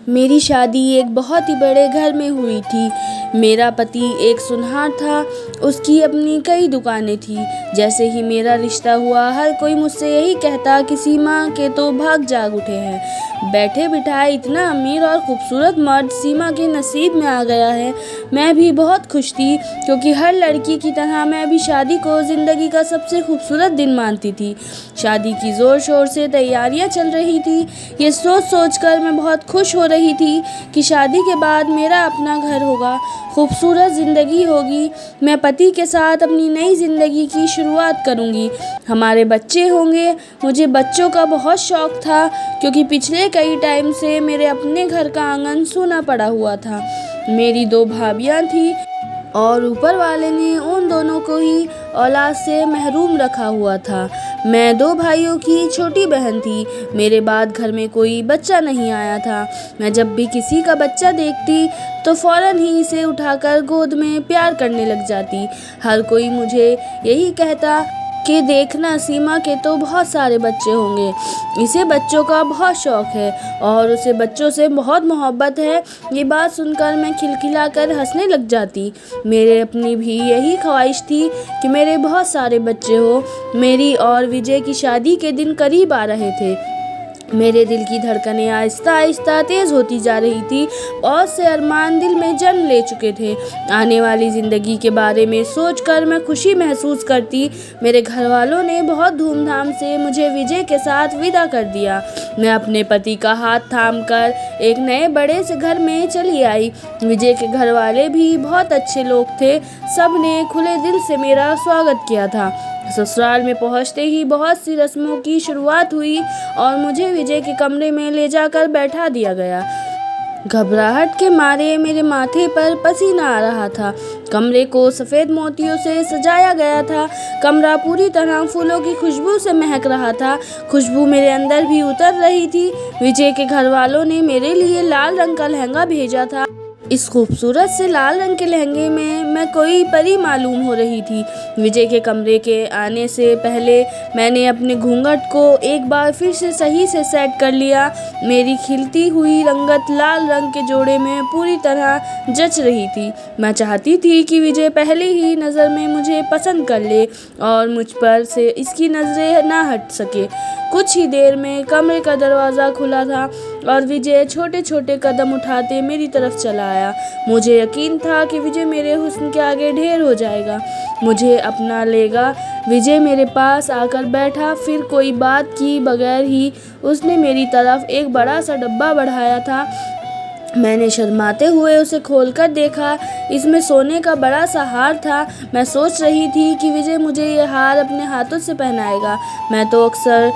मेरी शादी एक बहुत ही बड़े घर में हुई थी। मेरा पति एक सुनहार था। उसकी अपनी कई दुकानें थी। जैसे ही मेरा रिश्ता हुआ, हर कोई मुझसे यही कहता कि सीमा के तो भाग जाग उठे हैं। बैठे बिठाए इतना अमीर और खूबसूरत मर्द सीमा के नसीब में आ गया है। मैं भी बहुत खुश थी, क्योंकि हर लड़की की तरह मैं भी शादी को ज़िंदगी का सबसे खूबसूरत दिन मानती थी। शादी की ज़ोर शोर से तैयारियां चल रही थी। ये सोच सोच कर मैं बहुत खुश हो रही थी कि शादी के बाद मेरा अपना घर होगा, खूबसूरत ज़िंदगी होगी। मैं पति के साथ अपनी नई ज़िंदगी की शुरुआत करूंगी। हमारे बच्चे होंगे। मुझे बच्चों का बहुत शौक़ था, क्योंकि पिछले कई टाइम से मेरे अपने घर का आंगन सूना पड़ा हुआ था। मेरी 2 भाभियाँ थीं और ऊपर वाले ने उन दोनों को ही औलाद से महरूम रखा हुआ था। मैं 2 भाइयों की छोटी बहन थी। मेरे बाद घर में कोई बच्चा नहीं आया था। मैं जब भी किसी का बच्चा देखती तो फ़ौरन ही इसे उठाकर गोद में प्यार करने लग जाती। हर कोई मुझे यही कहता कि देखना, सीमा के तो बहुत सारे बच्चे होंगे। इसे बच्चों का बहुत शौक़ है और उसे बच्चों से बहुत मोहब्बत है। ये बात सुनकर मैं खिलखिलाकर हंसने लग जाती। मेरे अपनी भी यही ख्वाहिश थी कि मेरे बहुत सारे बच्चे हो। मेरी और विजय की शादी के दिन करीब आ रहे थे। मेरे दिल की धड़कनें आहिस्ता आहिस्ता तेज़ होती जा रही थी। बहुत से अरमान दिल में जन्म ले चुके थे। आने वाली ज़िंदगी के बारे में सोचकर मैं खुशी महसूस करती। मेरे घर वालों ने बहुत धूमधाम से मुझे विजय के साथ विदा कर दिया। मैं अपने पति का हाथ थामकर एक नए बड़े से घर में चली आई। विजय के घर वाले भी बहुत अच्छे लोग थे। सब ने खुले दिल से मेरा स्वागत किया था। ससुराल में पहुंचते ही बहुत सी रस्मों की शुरुआत हुई और मुझे विजय के कमरे में ले जाकर बैठा दिया गया। घबराहट के मारे मेरे माथे पर पसीना आ रहा था। कमरे को सफ़ेद मोतियों से सजाया गया था। कमरा पूरी तरह फूलों की खुशबू से महक रहा था। खुशबू मेरे अंदर भी उतर रही थी। विजय के घर वालों ने मेरे लिए लाल रंग का लहंगा भेजा था। इस खूबसूरत से लाल रंग के लहंगे में मैं कोई परी मालूम हो रही थी। विजय के कमरे के आने से पहले मैंने अपने घूंघट को एक बार फिर से सही से सेट कर लिया। मेरी खिलती हुई रंगत लाल रंग के जोड़े में पूरी तरह जच रही थी। मैं चाहती थी कि विजय पहले ही नज़र में मुझे पसंद कर ले और मुझ पर से इसकी नज़रें ना हट सके। कुछ ही देर में कमरे का दरवाज़ा खुला था और विजय छोटे छोटे कदम उठाते मेरी तरफ चला आया। मुझे यकीन था कि विजय मेरे हुस्न के आगे ढेर हो जाएगा, मुझे अपना लेगा। विजय मेरे पास आकर बैठा। फिर कोई बात की बगैर ही उसने मेरी तरफ एक बड़ा सा डब्बा बढ़ाया था। मैंने शर्माते हुए उसे खोलकर देखा। इसमें सोने का बड़ा सा हार था। मैं सोच रही थी कि विजय मुझे ये हार अपने हाथों से पहनाएगा। मैं तो अक्सर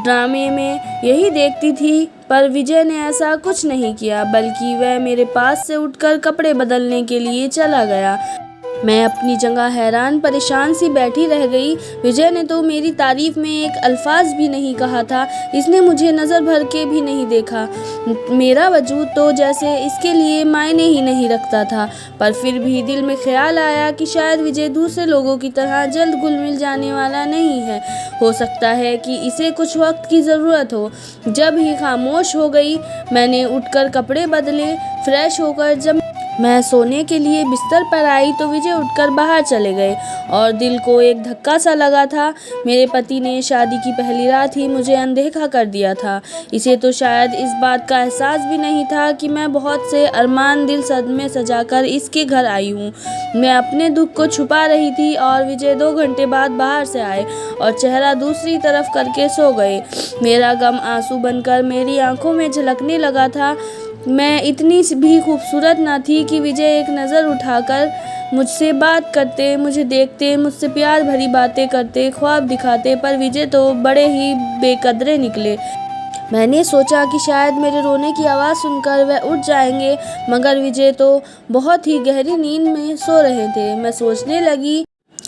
ड्रामे में यही देखती थी, पर विजय ने ऐसा कुछ नहीं किया, बल्कि वह मेरे पास से उठकर कपड़े बदलने के लिए चला गया। मैं अपनी जगह हैरान परेशान सी बैठी रह गई। विजय ने तो मेरी तारीफ में एक अल्फाज भी नहीं कहा था। इसने मुझे नज़र भर के भी नहीं देखा। मेरा वजूद तो जैसे इसके लिए मायने ही नहीं रखता था। पर फिर भी दिल में ख्याल आया कि शायद विजय दूसरे लोगों की तरह जल्द घुल मिल जाने वाला नहीं है। हो सकता है कि इसे कुछ वक्त की ज़रूरत हो। जब ही खामोश हो गई, मैंने उठकर कपड़े बदले। फ्रेश होकर जब मैं सोने के लिए बिस्तर पर आई तो विजय उठकर बाहर चले गए और दिल को एक धक्का सा लगा था। मेरे पति ने शादी की पहली रात ही मुझे अनदेखा कर दिया था। इसे तो शायद इस बात का एहसास भी नहीं था कि मैं बहुत से अरमान दिल में सजाकर इसके घर आई हूँ। मैं अपने दुख को छुपा रही थी और विजय 2 घंटे बाद बाहर से आए और चेहरा दूसरी तरफ करके सो गए। मेरा गम आंसू बनकर मेरी आंखों में झलकने लगा था। मैं इतनी भी खूबसूरत ना थी कि विजय एक नज़र उठाकर मुझसे बात करते, मुझे देखते, मुझसे प्यार भरी बातें करते, ख्वाब दिखाते, पर विजय तो बड़े ही बेकदरे निकले। मैंने सोचा कि शायद मेरे रोने की आवाज़ सुनकर वह उठ जाएंगे, मगर विजय तो बहुत ही गहरी नींद में सो रहे थे। मैं सोचने लगी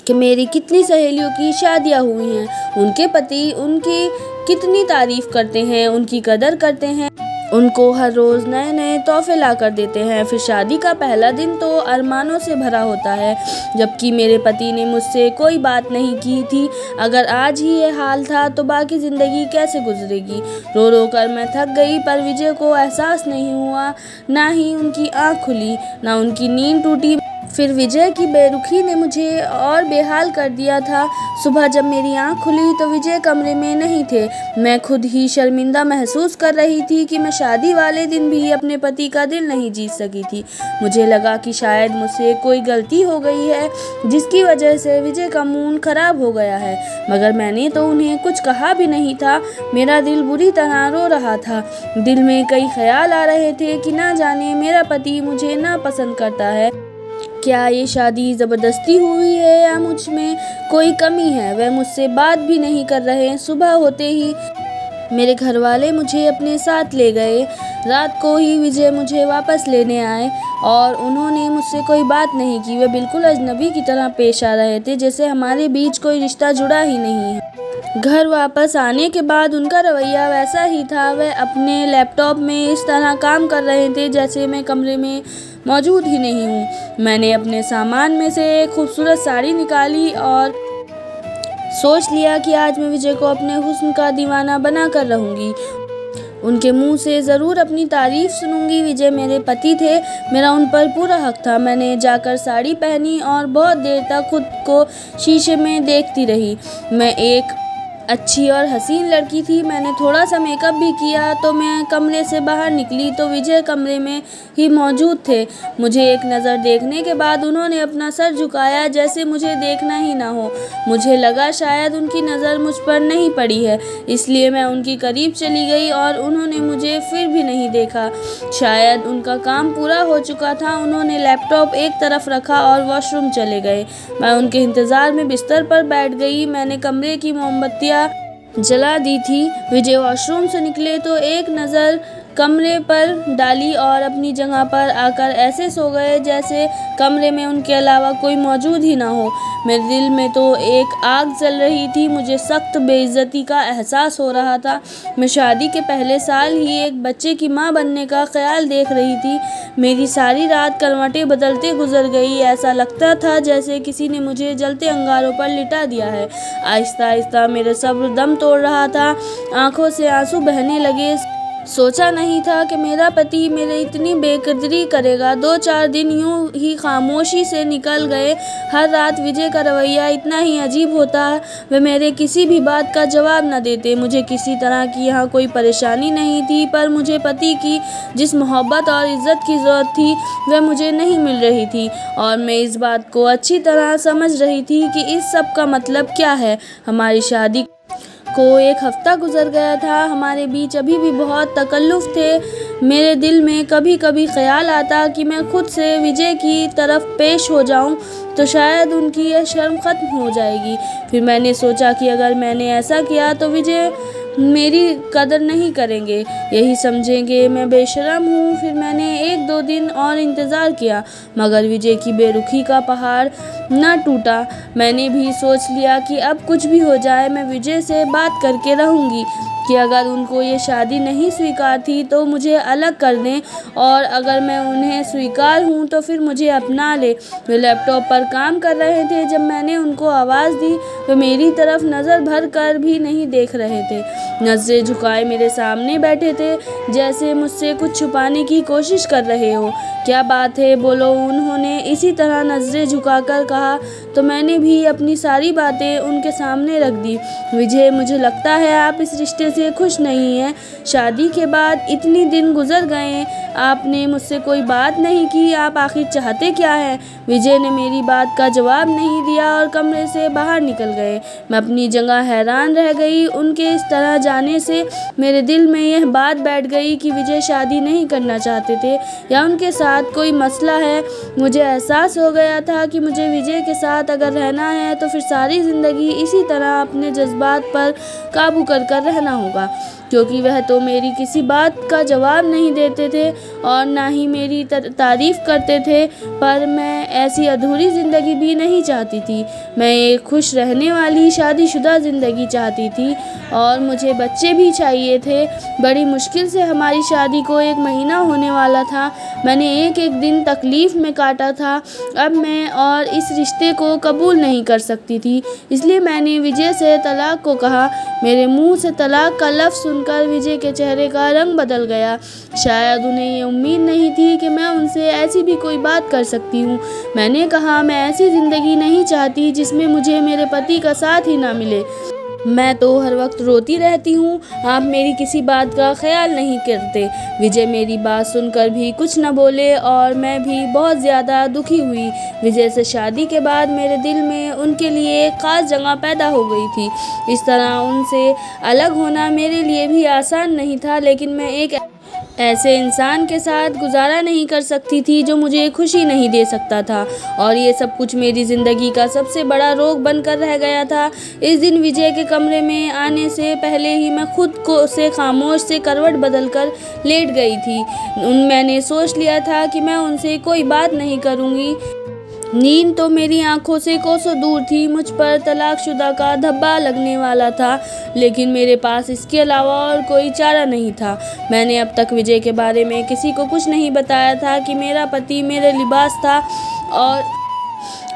कि मेरी कितनी सहेलियों की शादियाँ हुई हैं, उनके पति उनकी कितनी तारीफ़ करते हैं, उनकी कदर करते हैं, उनको हर रोज़ नए नए तोहफे ला कर देते हैं। फिर शादी का पहला दिन तो अरमानों से भरा होता है, जबकि मेरे पति ने मुझसे कोई बात नहीं की थी। अगर आज ही ये हाल था तो बाकी ज़िंदगी कैसे गुजरेगी। रो रो कर मैं थक गई, पर विजय को एहसास नहीं हुआ। ना ही उनकी आँख खुली, ना उनकी नींद टूटी। फिर विजय की बेरुखी ने मुझे और बेहाल कर दिया था। सुबह जब मेरी आँख खुली तो विजय कमरे में नहीं थे। मैं खुद ही शर्मिंदा महसूस कर रही थी कि मैं शादी वाले दिन भी अपने पति का दिल नहीं जीत सकी थी। मुझे लगा कि शायद मुझसे कोई गलती हो गई है, जिसकी वजह से विजय का मूड खराब हो गया है। मगर मैंने तो उन्हें कुछ कहा भी नहीं था। मेरा दिल बुरी तरह रो रहा था। दिल में कई ख्याल आ रहे थे कि ना जाने मेरा पति मुझे नापसंद करता है। क्या ये शादी ज़बरदस्ती हुई है या मुझ में कोई कमी है। वह मुझसे बात भी नहीं कर रहे। सुबह होते ही मेरे घर वाले मुझे अपने साथ ले गए। रात को ही विजय मुझे वापस लेने आए और उन्होंने मुझसे कोई बात नहीं की। वे बिल्कुल अजनबी की तरह पेश आ रहे थे, जैसे हमारे बीच कोई रिश्ता जुड़ा ही नहीं है। घर वापस आने के बाद उनका रवैया वैसा ही था। वह अपने लैपटॉप में इस तरह काम कर रहे थे जैसे मैं कमरे में मौजूद ही नहीं हूँ। मैंने अपने सामान में से एक खूबसूरत साड़ी निकाली और सोच लिया कि आज मैं विजय को अपने हुस्न का दीवाना बना कर रहूँगी। उनके मुंह से ज़रूर अपनी तारीफ़ सुनूंगी। विजय मेरे पति थे, मेरा उन पर पूरा हक था। मैंने जाकर साड़ी पहनी और बहुत देर तक खुद को शीशे में देखती रही। मैं एक अच्छी और हसीन लड़की थी। मैंने थोड़ा सा मेकअप भी किया तो मैं कमरे से बाहर निकली तो विजय कमरे में ही मौजूद थे। मुझे एक नज़र देखने के बाद उन्होंने अपना सर झुकाया, जैसे मुझे देखना ही ना हो। मुझे लगा शायद उनकी नज़र मुझ पर नहीं पड़ी है, इसलिए मैं उनके करीब चली गई और उन्होंने मुझे फिर भी नहीं देखा। शायद उनका काम पूरा हो चुका था। उन्होंने लैपटॉप एक तरफ रखा और वॉशरूम चले गए। मैं उनके इंतज़ार में बिस्तर पर बैठ गई। मैंने कमरे की मोमबत्तियाँ जला दी थी। विजय वॉशरूम से निकले तो एक नज़र कमरे पर डाली और अपनी जगह पर आकर ऐसे सो गए जैसे कमरे में उनके अलावा कोई मौजूद ही ना हो। मेरे दिल में तो एक आग जल रही थी। मुझे सख्त बेइज्जती का एहसास हो रहा था। मैं शादी के पहले साल ही एक बच्चे की माँ बनने का ख्याल देख रही थी। मेरी सारी रात करवटें बदलते गुजर गई। ऐसा लगता था जैसे किसी ने मुझे जलते अंगारों पर लिटा दिया है। आहिस्ता आहिस्ता मेरा सब्र दम तोड़ रहा था। आंखों से आंसू बहने लगे। सोचा नहीं था कि मेरा पति मेरे इतनी बेकदरी करेगा। 2-4 दिन यूं ही खामोशी से निकल गए। हर रात विजय का रवैया इतना ही अजीब होता। वे मेरे किसी भी बात का जवाब न देते। मुझे किसी तरह की यहाँ कोई परेशानी नहीं थी, पर मुझे पति की जिस मोहब्बत और इज़्ज़त की ज़रूरत थी वह मुझे नहीं मिल रही थी। और मैं इस बात को अच्छी तरह समझ रही थी कि इस सब का मतलब क्या है। हमारी शादी को 1 हफ्ता गुजर गया था। हमारे बीच अभी भी बहुत तकल्लुफ़ थे। मेरे दिल में कभी कभी ख्याल आता कि मैं खुद से विजय की तरफ पेश हो जाऊं तो शायद उनकी यह शर्म ख़त्म हो जाएगी। फिर मैंने सोचा कि अगर मैंने ऐसा किया तो विजय मेरी कदर नहीं करेंगे, यही समझेंगे मैं बेशर्म हूँ। फिर मैंने 1-2 दिन और इंतज़ार किया, मगर विजय की बेरुखी का पहाड़ न टूटा। मैंने भी सोच लिया कि अब कुछ भी हो जाए मैं विजय से बात करके रहूँगी कि अगर उनको ये शादी नहीं स्वीकार थी तो मुझे अलग कर दें, और अगर मैं उन्हें स्वीकार हूँ तो फिर मुझे अपना ले। वे लैपटॉप पर काम कर रहे थे। जब मैंने उनको आवाज़ दी वे मेरी तरफ नज़र भर कर भी नहीं देख रहे थे। नज़रें झुकाए मेरे सामने बैठे थे, जैसे मुझसे कुछ छुपाने की कोशिश कर रहे हो। क्या बात है, बोलो, उन्होंने इसी तरह नज़रें झुकाकर कहा। तो मैंने भी अपनी सारी बातें उनके सामने रख दी। विजय, मुझे लगता है आप इस रिश्ते से खुश नहीं हैं। शादी के बाद इतने दिन गुजर गए, आपने मुझसे कोई बात नहीं की। आप आखिर चाहते क्या हैं? विजय ने मेरी बात का जवाब नहीं दिया और कमरे से बाहर निकल गए। मैं अपनी जगह हैरान रह गई। उनके इस तरह जाने से मेरे दिल में यह बात बैठ गई कि विजय शादी नहीं करना चाहते थे या उनके साथ कोई मसला है। मुझे एहसास हो गया था कि मुझे विजय के साथ अगर रहना है तो फिर सारी ज़िंदगी इसी तरह अपने जज्बात पर काबू कर रहना होगा। क्योंकि वह तो मेरी किसी बात का जवाब नहीं देते थे और ना ही मेरी तारीफ़ करते थे। पर मैं ऐसी अधूरी ज़िंदगी भी नहीं चाहती थी। मैं एक खुश रहने वाली शादीशुदा ज़िंदगी चाहती थी और मुझे बच्चे भी चाहिए थे। बड़ी मुश्किल से हमारी शादी को 1 महीना होने वाला था। मैंने एक-एक दिन तकलीफ़ में काटा था। अब मैं और इस रिश्ते को कबूल नहीं कर सकती थी, इसलिए मैंने विजय से तलाक को कहा। मेरे मुँह से तलाक का लफ्ज़ सुनकर विजय के चेहरे का रंग बदल गया। शायद उन्हें ये उम्मीद नहीं थी कि मैं उनसे ऐसी भी कोई बात कर सकती हूँ। मैंने कहा, मैं ऐसी ज़िंदगी नहीं चाहती जिसमें मुझे मेरे पति का साथ ही ना मिले। मैं तो हर वक्त रोती रहती हूँ, आप मेरी किसी बात का ख्याल नहीं करते। विजय मेरी बात सुनकर भी कुछ न बोले और मैं भी बहुत ज़्यादा दुखी हुई। विजय से शादी के बाद मेरे दिल में उनके लिए एक ख़ास जगह पैदा हो गई थी। इस तरह उनसे अलग होना मेरे लिए भी आसान नहीं था, लेकिन मैं एक ऐसे इंसान के साथ गुजारा नहीं कर सकती थी जो मुझे खुशी नहीं दे सकता था, और ये सब कुछ मेरी ज़िंदगी का सबसे बड़ा रोग बनकर रह गया था। इस दिन विजय के कमरे में आने से पहले ही मैं खुद को से खामोश से करवट बदलकर लेट गई थी। मैंने सोच लिया था कि मैं उनसे कोई बात नहीं करूँगी। नींद तो मेरी आंखों से कोसों दूर थी। मुझ पर तलाकशुदा का धब्बा लगने वाला था, लेकिन मेरे पास इसके अलावा और कोई चारा नहीं था। मैंने अब तक विजय के बारे में किसी को कुछ नहीं बताया था कि मेरा पति मेरे लिबास था और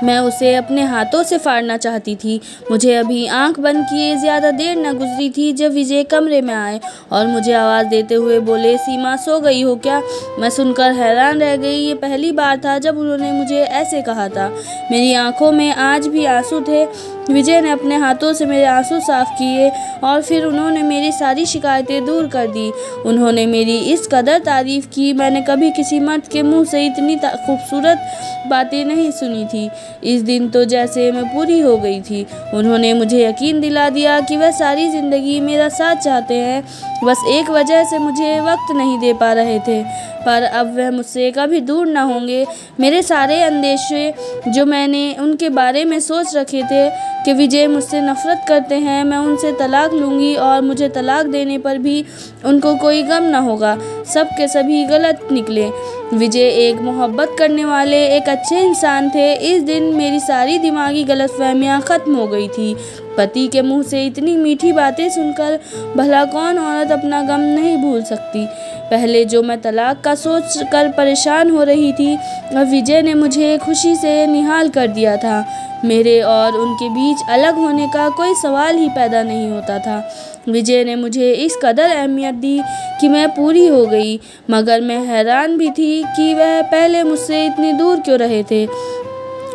मैं उसे अपने हाथों से फाड़ना चाहती थी। मुझे अभी आंख बंद किए ज़्यादा देर न गुजरी थी जब विजय कमरे में आए और मुझे आवाज़ देते हुए बोले, सीमा सो गई हो क्या? मैं सुनकर हैरान रह गई। ये पहली बार था जब उन्होंने मुझे ऐसे कहा था। मेरी आंखों में आज भी आंसू थे। विजय ने अपने हाथों से मेरे आंसू साफ किए और फिर उन्होंने मेरी सारी शिकायतें दूर कर दी। उन्होंने मेरी इस कदर तारीफ़ की, मैंने कभी किसी मर्द के मुंह से इतनी खूबसूरत बातें नहीं सुनी थी। इस दिन तो जैसे मैं पूरी हो गई थी। उन्होंने मुझे यकीन दिला दिया कि वह सारी ज़िंदगी मेरा साथ चाहते हैं, बस एक वजह से मुझे वक्त नहीं दे पा रहे थे। पर अब वह मुझसे कभी दूर ना होंगे। मेरे सारे अंदेशे जो मैंने उनके बारे में सोच रखे थे कि विजय मुझसे नफ़रत करते हैं, मैं उनसे तलाक लूँगी और मुझे तलाक देने पर भी उनको कोई गम ना होगा, सब के सभी गलत निकले। विजय एक मोहब्बत करने वाले एक अच्छे इंसान थे। इस दिन मेरी सारी दिमागी गलतफहमियां ख़त्म हो गई थी। पति के मुंह से इतनी मीठी बातें सुनकर भला कौन औरत अपना गम नहीं भूल सकती। पहले जो मैं तलाक का सोच कर परेशान हो रही थी, अब विजय ने मुझे खुशी से निहाल कर दिया था। मेरे और उनके बीच अलग होने का कोई सवाल ही पैदा नहीं होता था। विजय ने मुझे इस कदर अहमियत दी कि मैं पूरी हो गई, मगर मैं हैरान भी थी कि वह पहले मुझसे इतनी दूर क्यों रहे थे।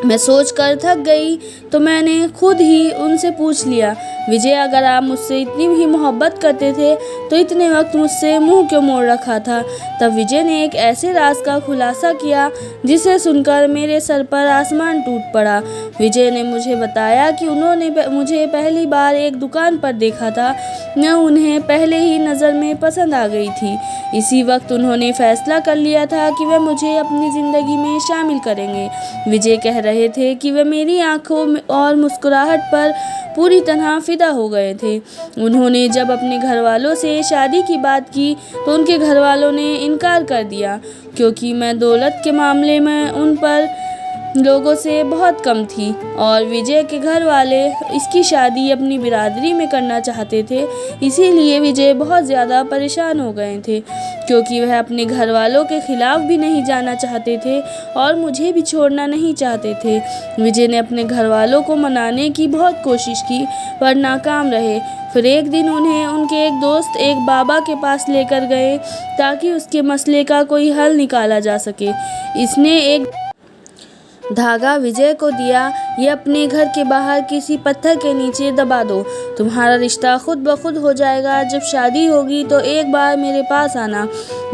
मैं सोचकर थक गई तो मैंने खुद ही उनसे पूछ लिया, विजय अगर आप मुझसे इतनी ही मोहब्बत करते थे तो इतने वक्त मुझसे मुंह क्यों मोड़ रखा था? तब विजय ने एक ऐसे राज का खुलासा किया जिसे सुनकर मेरे सर पर आसमान टूट पड़ा। विजय ने मुझे बताया कि उन्होंने मुझे पहली बार एक दुकान पर देखा था। मैं उन्हें पहले ही नज़र में पसंद आ गई थी। इसी वक्त उन्होंने फैसला कर लिया था कि वह मुझे अपनी ज़िंदगी में शामिल करेंगे। विजय कह रहे थे कि वे मेरी आंखों और मुस्कुराहट पर पूरी तरह फिदा हो गए थे। उन्होंने जब अपने घर वालों से शादी की बात की तो उनके घर वालों ने इनकार कर दिया, क्योंकि मैं दौलत के मामले में उन पर लोगों से बहुत कम थी और विजय के घर वाले इसकी शादी अपनी बिरादरी में करना चाहते थे। इसीलिए विजय बहुत ज़्यादा परेशान हो गए थे, क्योंकि वह अपने घर वालों के ख़िलाफ़ भी नहीं जाना चाहते थे और मुझे भी छोड़ना नहीं चाहते थे। विजय ने अपने घर वालों को मनाने की बहुत कोशिश की पर नाकाम रहे। फिर एक दिन उन्हें उनके एक दोस्त एक बाबा के पास लेकर गए ताकि उसके मसले का कोई हल निकाला जा सके। इसने एक धागा विजय को दिया, ये अपने घर के बाहर किसी पत्थर के नीचे दबा दो, तुम्हारा रिश्ता खुद ब खुद हो जाएगा। जब शादी होगी तो एक बार मेरे पास आना।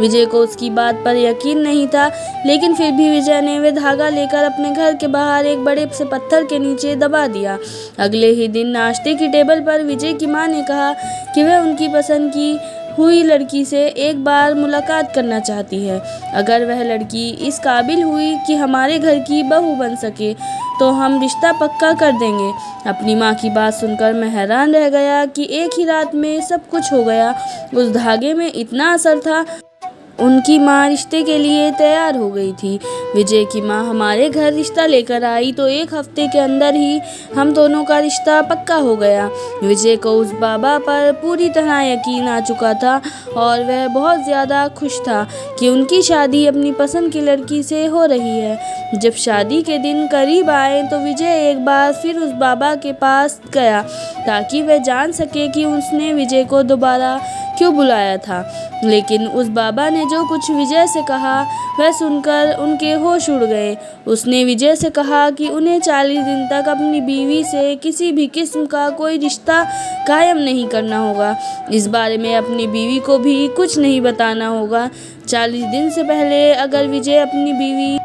विजय को उसकी बात पर यकीन नहीं था, लेकिन फिर भी विजय ने वह धागा लेकर अपने घर के बाहर एक बड़े से पत्थर के नीचे दबा दिया। अगले ही दिन नाश्ते की टेबल पर विजय की माँ ने कहा कि वह उनकी पसंद की हुई लड़की से एक बार मुलाकात करना चाहती है। अगर वह लड़की इस काबिल हुई कि हमारे घर की बहू बन सके तो हम रिश्ता पक्का कर देंगे। अपनी माँ की बात सुनकर मैं हैरान रह गया कि एक ही रात में सब कुछ हो गया। उस धागे में इतना असर था। उनकी माँ रिश्ते के लिए तैयार हो गई थी। विजय की माँ हमारे घर रिश्ता लेकर आई तो एक हफ्ते के अंदर ही हम दोनों का रिश्ता पक्का हो गया। विजय को उस बाबा पर पूरी तरह यकीन आ चुका था और वह बहुत ज़्यादा खुश था कि उनकी शादी अपनी पसंद की लड़की से हो रही है। जब शादी के दिन करीब आए तो विजय एक बार फिर उस बाबा के पास गया ताकि वह जान सके कि उसने विजय को दोबारा क्यों बुलाया था। लेकिन उस बाबा ने जो कुछ विजय से कहा वह सुनकर उनके होश उड़ गए। उसने विजय से कहा कि उन्हें 40 दिन तक अपनी बीवी से किसी भी किस्म का कोई रिश्ता कायम नहीं करना होगा। इस बारे में अपनी बीवी को भी कुछ नहीं बताना होगा। 40 दिन से पहले अगर विजय अपनी बीवी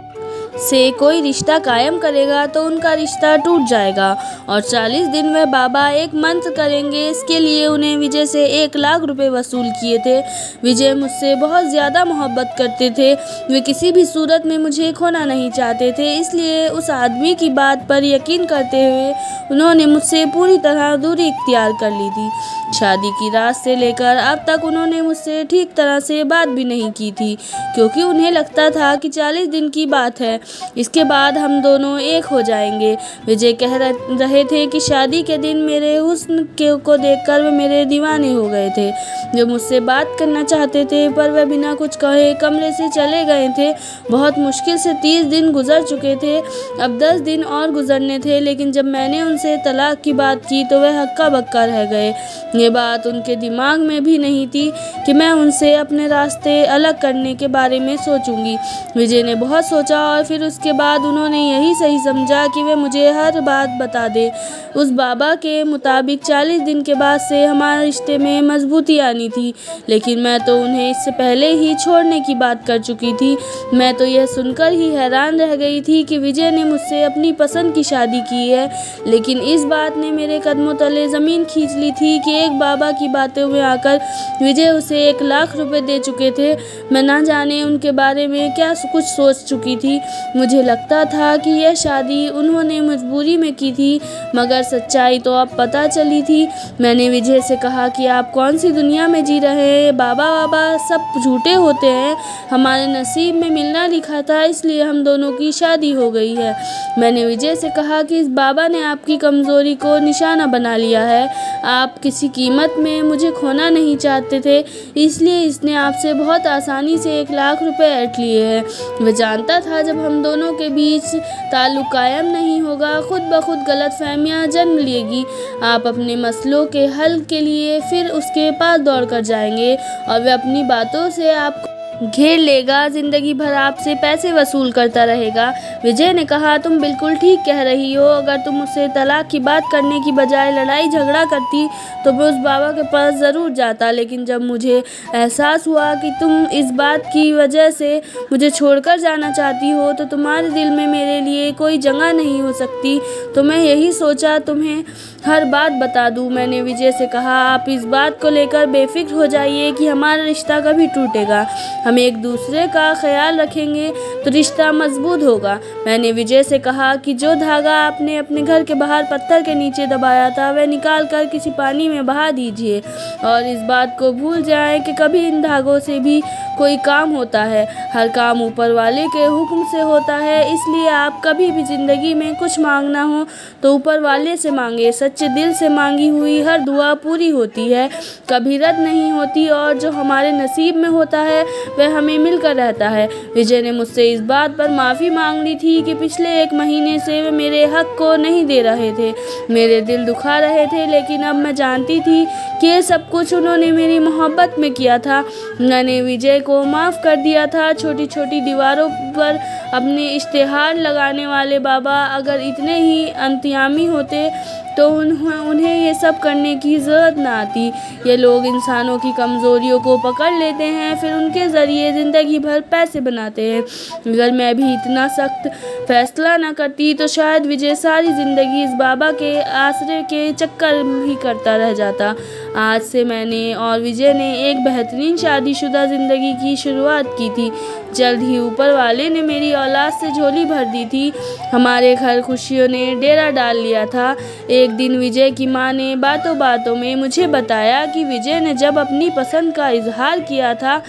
से कोई रिश्ता कायम करेगा तो उनका रिश्ता टूट जाएगा और 40 दिन में बाबा एक मंत्र करेंगे। इसके लिए उन्हें विजय से 1 लाख रुपए वसूल किए थे। विजय मुझसे बहुत ज़्यादा मोहब्बत करते थे। वे किसी भी सूरत में मुझे खोना नहीं चाहते थे। इसलिए उस आदमी की बात पर यकीन करते हुए उन्होंने मुझसे पूरी तरह दूरी इख्तियार कर ली थी। शादी की रात से लेकर अब तक उन्होंने मुझसे ठीक तरह से बात भी नहीं की थी क्योंकि उन्हें लगता था कि 40 दिन की बात है, इसके बाद हम दोनों एक हो जाएंगे। विजय कह रहे थे कि शादी के दिन मेरे हुस्न को देखकर वे मेरे दीवाने हो गए थे। वे मुझसे बात करना चाहते थे पर वह बिना कुछ कहे कमरे से चले गए थे। बहुत मुश्किल से 30 दिन गुजर चुके थे। अब 10 दिन और गुजरने थे, लेकिन जब मैंने उनसे तलाक की बात की तो वह हक्का बक्का रह गए। ये बात उनके दिमाग में भी नहीं थी कि मैं उनसे अपने रास्ते अलग करने के बारे में सोचूंगी। विजय ने बहुत सोचा और फिर उसके बाद उन्होंने यही सही समझा कि वे मुझे हर बात बता दे। उस बाबा के मुताबिक 40 दिन के बाद से हमारे रिश्ते में मजबूती आनी थी, लेकिन मैं तो उन्हें इससे पहले ही छोड़ने की बात कर चुकी थी। मैं तो यह सुनकर ही हैरान रह गई थी कि विजय ने मुझसे अपनी पसंद की शादी की है, लेकिन इस बात ने मेरे कदमों तले ज़मीन खींच ली थी कि एक बाबा की बातों में आकर विजय उसे 1 लाख रुपए दे चुके थे। मैं ना जाने उनके बारे में क्या कुछ सोच चुकी थी। मुझे लगता था कि यह शादी उन्होंने मजबूरी में की थी, मगर सच्चाई तो अब पता चली थी। मैंने विजय से कहा कि आप कौन सी दुनिया में जी रहे हैं, बाबा बाबा सब झूठे होते हैं। हमारे नसीब में मिलना लिखा था, इसलिए हम दोनों की शादी हो गई है। मैंने विजय से कहा कि इस बाबा ने आपकी कमज़ोरी को निशाना बना लिया है। आप किसी कीमत में मुझे खोना नहीं चाहते थे, इसलिए इसने आपसे बहुत आसानी से 1 लाख रुपए ऐंठ लिए हैं। वह जानता था जब हम दोनों के बीच ताल्लुक कायम नहीं होगा, खुद ब खुद गलतफहमियां जन्म लेगी। आप अपने मसलों के हल के लिए फिर उसके पास दौड़ कर जाएंगे और वह अपनी बातों से आपको घेर लेगा, जिंदगी भर आपसे पैसे वसूल करता रहेगा। विजय ने कहा, तुम बिल्कुल ठीक कह रही हो। अगर तुम मुझसे तलाक की बात करने की बजाय लड़ाई झगड़ा करती तो मैं उस बाबा के पास ज़रूर जाता, लेकिन जब मुझे एहसास हुआ कि तुम इस बात की वजह से मुझे छोड़कर जाना चाहती हो तो तुम्हारे दिल में मेरे लिए कोई जगह नहीं हो सकती, तो मैं यही सोचा तुम्हें हर बात बता दूं। मैंने विजय से कहा, आप इस बात को लेकर बेफिक्र हो जाइए कि हमारा रिश्ता कभी टूटेगा। हम एक दूसरे का ख्याल रखेंगे तो रिश्ता मजबूत होगा। मैंने विजय से कहा कि जो धागा आपने अपने घर के बाहर पत्थर के नीचे दबाया था वह निकाल कर किसी पानी में बहा दीजिए और इस बात को भूल जाएं कि कभी इन धागों से भी कोई काम होता है। हर काम ऊपर वाले के हुक्म से होता है, इसलिए आप कभी भी ज़िंदगी में कुछ मांगना हो तो ऊपर वाले से मांगे। सच्चे दिल से मांगी हुई हर दुआ पूरी होती है, कभी रद्द नहीं होती, और जो हमारे नसीब में होता है वह हमें मिलकर रहता है। विजय ने मुझसे इस बात पर माफ़ी मांग ली थी कि पिछले 1 महीने से वे मेरे हक को नहीं दे रहे थे। मेरे दिल दुखा रहे थे, लेकिन अब मैं जानती थी कि ये सब कुछ उन्होंने मेरी मोहब्बत में किया था। मैंने विजय को माफ़ कर दिया था। छोटी छोटी दीवारों पर अपने इश्तिहार लगाने वाले बाबा अगर इतने ही अंतर्यामी होते तो उन्हें ये सब करने की ज़रूरत ना आती। ये लोग इंसानों की कमज़ोरियों को पकड़ लेते हैं, फिर उनके ज़रिए ज़िंदगी भर पैसे बनाते हैं। अगर मैं भी इतना सख्त फैसला ना करती तो शायद विजय सारी ज़िंदगी इस बाबा के आसरे के चक्कर ही करता रह जाता। आज से मैंने और विजय ने एक बेहतरीन शादीशुदा ज़िंदगी की शुरुआत की थी। जल्द ही ऊपर वाले ने मेरी औलाद से झोली भर दी थी। हमारे घर खुशियों ने डेरा डाल लिया था। एक दिन विजय की माँ ने बातों बातों में मुझे बताया कि विजय ने जब अपनी पसंद का इजहार किया था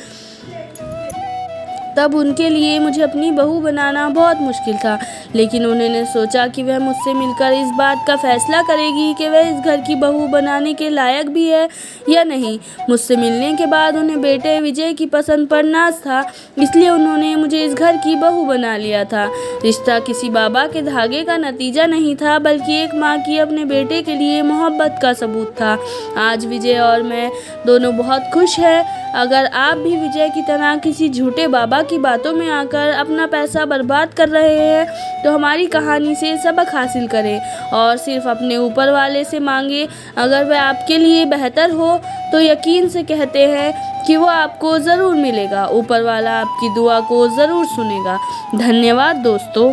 तब उनके लिए मुझे अपनी बहू बनाना बहुत मुश्किल था, लेकिन उन्होंने सोचा कि वह मुझसे मिलकर इस बात का फैसला करेगी कि वह इस घर की बहू बनाने के लायक भी है या नहीं। मुझसे मिलने के बाद उन्हें बेटे विजय की पसंद पर नाज था, इसलिए उन्होंने मुझे इस घर की बहू बना लिया था। रिश्ता किसी बाबा के धागे का नतीजा नहीं था, बल्कि एक माँ की अपने बेटे के लिए मोहब्बत का सबूत था। आज विजय और मैं दोनों बहुत खुश हैं। अगर आप भी विजय की तरह किसी झूठे बाबा की बातों में आकर अपना पैसा बर्बाद कर रहे हैं तो हमारी कहानी से सबक हासिल करें और सिर्फ अपने ऊपर वाले से मांगे। अगर वह आपके लिए बेहतर हो तो यकीन से कहते हैं कि वो आपको ज़रूर मिलेगा। ऊपर वाला आपकी दुआ को ज़रूर सुनेगा। धन्यवाद दोस्तों।